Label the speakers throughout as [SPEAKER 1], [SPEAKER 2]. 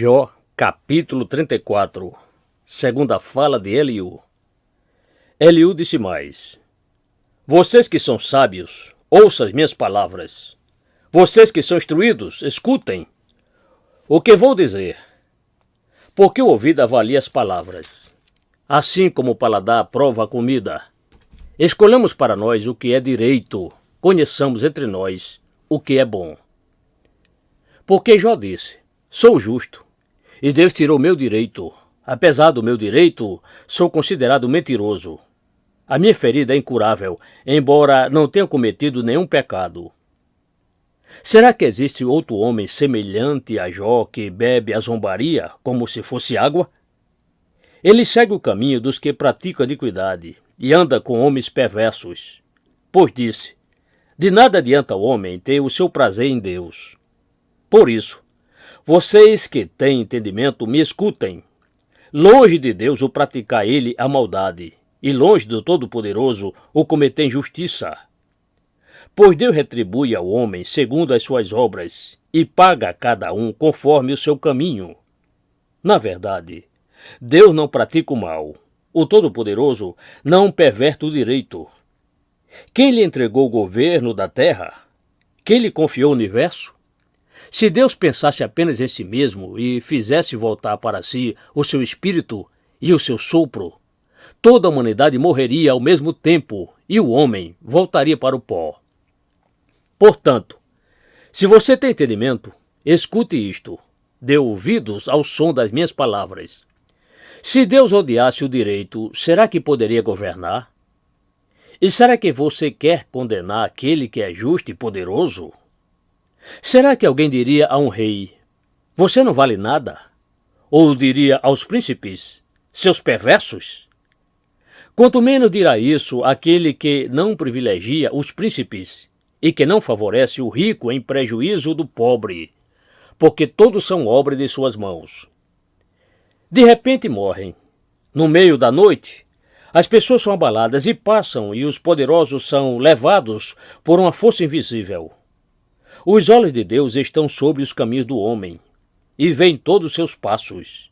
[SPEAKER 1] Jó, capítulo 34. Segunda fala de Eliú. Eliú disse mais: Vocês que são sábios, ouçam as minhas palavras. Vocês que são instruídos, escutem o que vou dizer. Porque o ouvido avalia as palavras, assim como o paladar prova a comida. Escolhamos para nós o que é direito, conheçamos entre nós o que é bom. Porque Jó disse: Sou justo, e Deus tirou meu direito. Apesar do meu direito, sou considerado mentiroso. A minha ferida é incurável, embora não tenha cometido nenhum pecado. Será que existe outro homem semelhante a Jó que bebe a zombaria como se fosse água? Ele segue o caminho dos que praticam iniquidade e anda com homens perversos. Pois disse: De nada adianta o homem ter o seu prazer em Deus. Por isso, vocês que têm entendimento, me escutem. Longe de Deus o praticar ele a maldade, e longe do Todo-Poderoso o cometer injustiça. Pois Deus retribui ao homem segundo as suas obras, e paga a cada um conforme o seu caminho. Na verdade, Deus não pratica o mal. O Todo-Poderoso não perverte o direito. Quem lhe entregou o governo da terra? Quem lhe confiou o universo? Se Deus pensasse apenas em si mesmo e fizesse voltar para si o seu espírito e o seu sopro, toda a humanidade morreria ao mesmo tempo e o homem voltaria para o pó. Portanto, se você tem entendimento, escute isto, dê ouvidos ao som das minhas palavras. Se Deus odiasse o direito, será que poderia governar? E será que você quer condenar aquele que é justo e poderoso? Será que alguém diria a um rei: Você não vale nada? Ou diria aos príncipes: Seus perversos? Quanto menos dirá isso aquele que não privilegia os príncipes e que não favorece o rico em prejuízo do pobre, porque todos são obra de suas mãos. De repente morrem. No meio da noite, as pessoas são abaladas e passam, e os poderosos são levados por uma força invisível. Os olhos de Deus estão sobre os caminhos do homem, e veem todos os seus passos.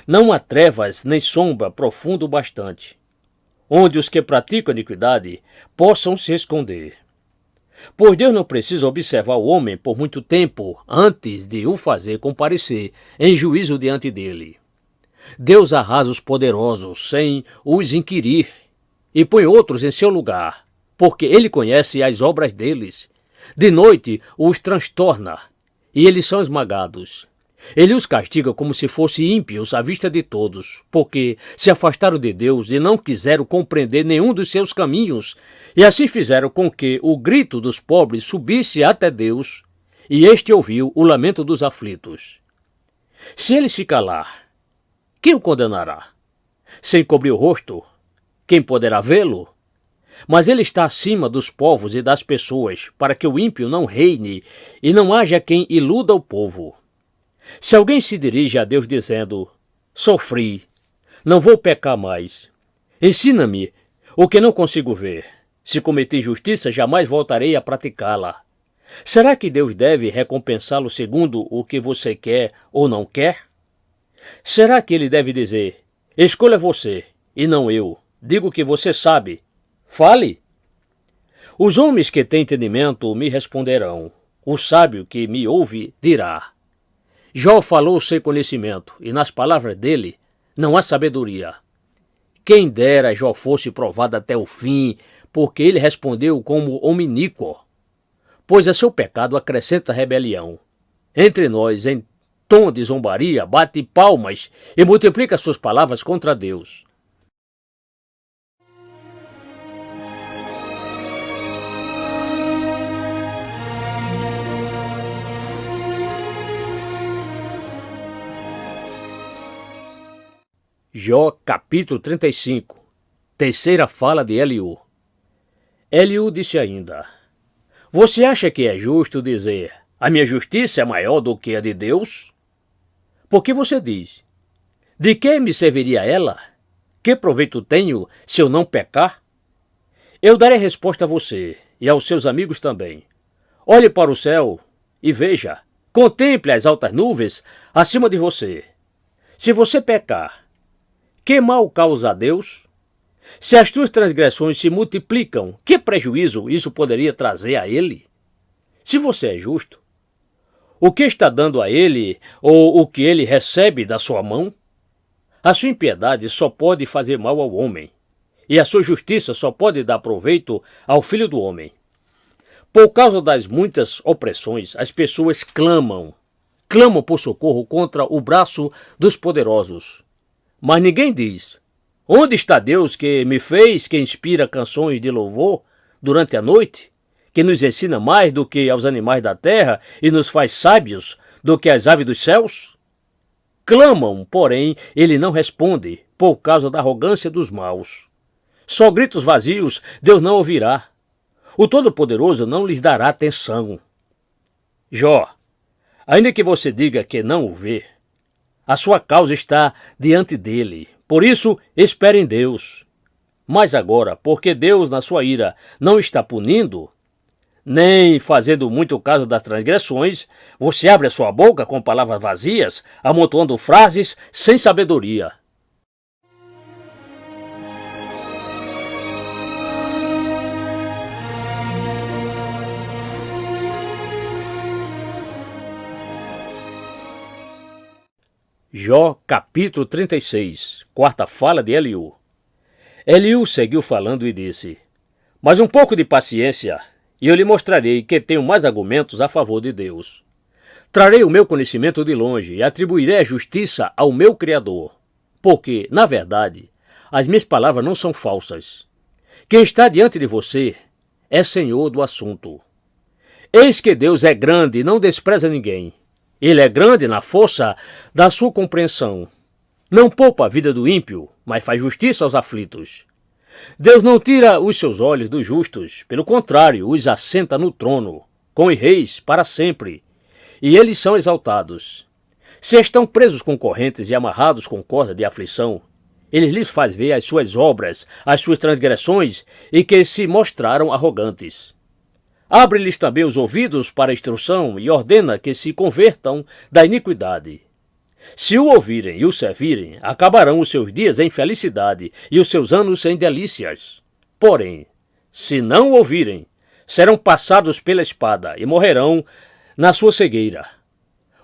[SPEAKER 1] Não há trevas nem sombra profundo o bastante, onde os que praticam iniquidade possam se esconder. Pois Deus não precisa observar o homem por muito tempo antes de o fazer comparecer em juízo diante dele. Deus arrasa os poderosos sem os inquirir e põe outros em seu lugar, porque ele conhece as obras deles. De noite os transtorna, e eles são esmagados. Ele os castiga como se fossem ímpios à vista de todos, porque se afastaram de Deus e não quiseram compreender nenhum dos seus caminhos, e assim fizeram com que o grito dos pobres subisse até Deus, e este ouviu o lamento dos aflitos. Se ele se calar, quem o condenará? Se encobrir o rosto, quem poderá vê-lo? Mas ele está acima dos povos e das pessoas, para que o ímpio não reine e não haja quem iluda o povo. Se alguém se dirige a Deus dizendo: Sofri, não vou pecar mais. Ensina-me o que não consigo ver. Se cometi injustiça, jamais voltarei a praticá-la. Será que Deus deve recompensá-lo segundo o que você quer ou não quer? Será que ele deve dizer: Escolha você, e não eu. Digo que você sabe. Fale. Os homens que têm entendimento me responderão. O sábio que me ouve dirá: Jó falou sem conhecimento, e nas palavras dele não há sabedoria. Quem dera Jó fosse provado até o fim, porque ele respondeu como homem iníquo. Pois a seu pecado acrescenta rebelião. Entre nós, em tom de zombaria, bate palmas e multiplica suas palavras contra Deus. Jó, capítulo 35. Terceira fala de Eliú. Eliú disse ainda: Você acha que é justo dizer: A minha justiça é maior do que a de Deus? Porque você diz: De que me serviria ela? Que proveito tenho se eu não pecar? Eu darei resposta a você e aos seus amigos também. Olhe para o céu e veja Contemple as altas nuvens acima de você. Se você pecar, que mal causa a Deus? Se as tuas transgressões se multiplicam, que prejuízo isso poderia trazer a Ele? Se você é justo, o que está dando a Ele ou o que Ele recebe da sua mão? A sua impiedade só pode fazer mal ao homem, e a sua justiça só pode dar proveito ao Filho do Homem. Por causa das muitas opressões, as pessoas clamam por socorro contra o braço dos poderosos. Mas ninguém diz: onde está Deus que me fez, que inspira canções de louvor durante a noite, que nos ensina mais do que aos animais da terra e nos faz sábios do que as aves dos céus? Clamam, porém, ele não responde, por causa da arrogância dos maus. Só gritos vazios Deus não ouvirá. O Todo-Poderoso não lhes dará atenção. Jó, ainda que você diga que não o vê, a sua causa está diante dele. Por isso, espere em Deus. Mas agora, porque Deus, na sua ira, não está punindo, nem fazendo muito caso das transgressões, você abre a sua boca com palavras vazias, amontoando frases sem sabedoria. Jó, capítulo 36, quarta fala de Eliú. Eliú seguiu falando e disse: mas um pouco de paciência, e eu lhe mostrarei que tenho mais argumentos a favor de Deus. Trarei o meu conhecimento de longe e atribuirei a justiça ao meu Criador, porque, na verdade, as minhas palavras não são falsas. Quem está diante de você é senhor do assunto. Eis que Deus é grande e não despreza ninguém. Ele é grande na força da sua compreensão. Não poupa a vida do ímpio, mas faz justiça aos aflitos. Deus não tira os seus olhos dos justos, pelo contrário, os assenta no trono, com os reis para sempre, e eles são exaltados. Se estão presos com correntes e amarrados com corda de aflição, ele lhes faz ver as suas obras, as suas transgressões, e que se mostraram arrogantes. Abre-lhes também os ouvidos para a instrução e ordena que se convertam da iniquidade. Se o ouvirem e o servirem, acabarão os seus dias em felicidade e os seus anos em delícias. Porém, se não o ouvirem, serão passados pela espada e morrerão na sua cegueira.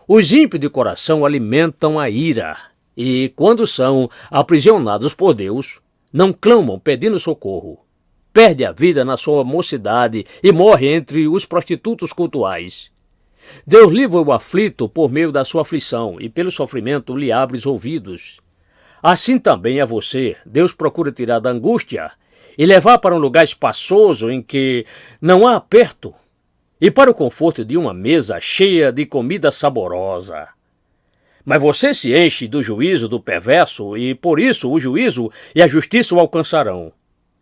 [SPEAKER 1] Os ímpios de coração alimentam a ira e, quando são aprisionados por Deus, não clamam pedindo socorro. Perde a vida na sua mocidade e morre entre os prostitutos cultuais. Deus livra o aflito por meio da sua aflição e pelo sofrimento lhe abre os ouvidos. Assim também a você, Deus procura tirar da angústia e levar para um lugar espaçoso em que não há aperto e para o conforto de uma mesa cheia de comida saborosa. Mas você se enche do juízo do perverso e por isso o juízo e a justiça o alcançarão.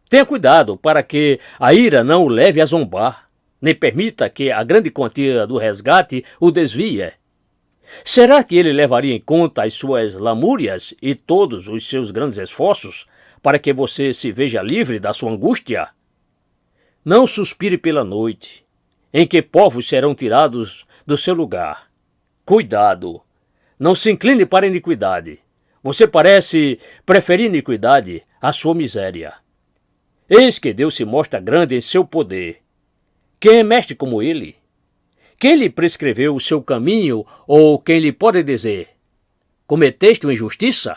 [SPEAKER 1] Tenha cuidado para que a ira não o leve a zombar, nem permita que a grande quantia do resgate o desvie. Será que ele levaria em conta as suas lamúrias e todos os seus grandes esforços para que você se veja livre da sua angústia? Não suspire pela noite, em que povos serão tirados do seu lugar. Cuidado, não se incline para a iniquidade. Você parece preferir iniquidade à sua miséria. Eis que Deus se mostra grande em seu poder. Quem é mestre como ele? Quem lhe prescreveu o seu caminho, ou quem lhe pode dizer: cometeste uma injustiça?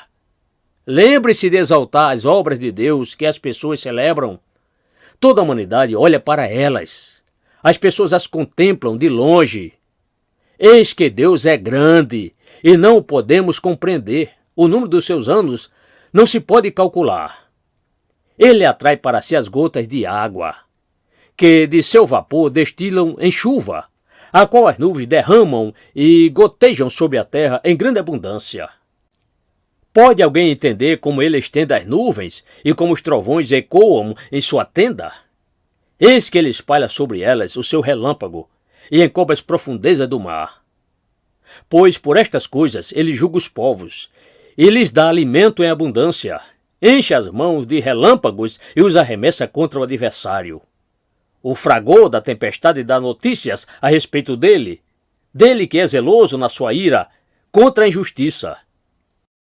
[SPEAKER 1] Lembre-se de exaltar as obras de Deus que as pessoas celebram. Toda a humanidade olha para elas. As pessoas as contemplam de longe. Eis que Deus é grande e não o podemos compreender. O número dos seus anos não se pode calcular. Ele atrai para si as gotas de água, que de seu vapor destilam em chuva, a qual as nuvens derramam e gotejam sobre a terra em grande abundância. Pode alguém entender como ele estende as nuvens e como os trovões ecoam em sua tenda? Eis que ele espalha sobre elas o seu relâmpago e encobre as profundezas do mar. Pois por estas coisas ele julga os povos e lhes dá alimento em abundância. Enche as mãos de relâmpagos e os arremessa contra o adversário. O fragor da tempestade dá notícias a respeito dele. dele que é zeloso na sua ira contra a injustiça,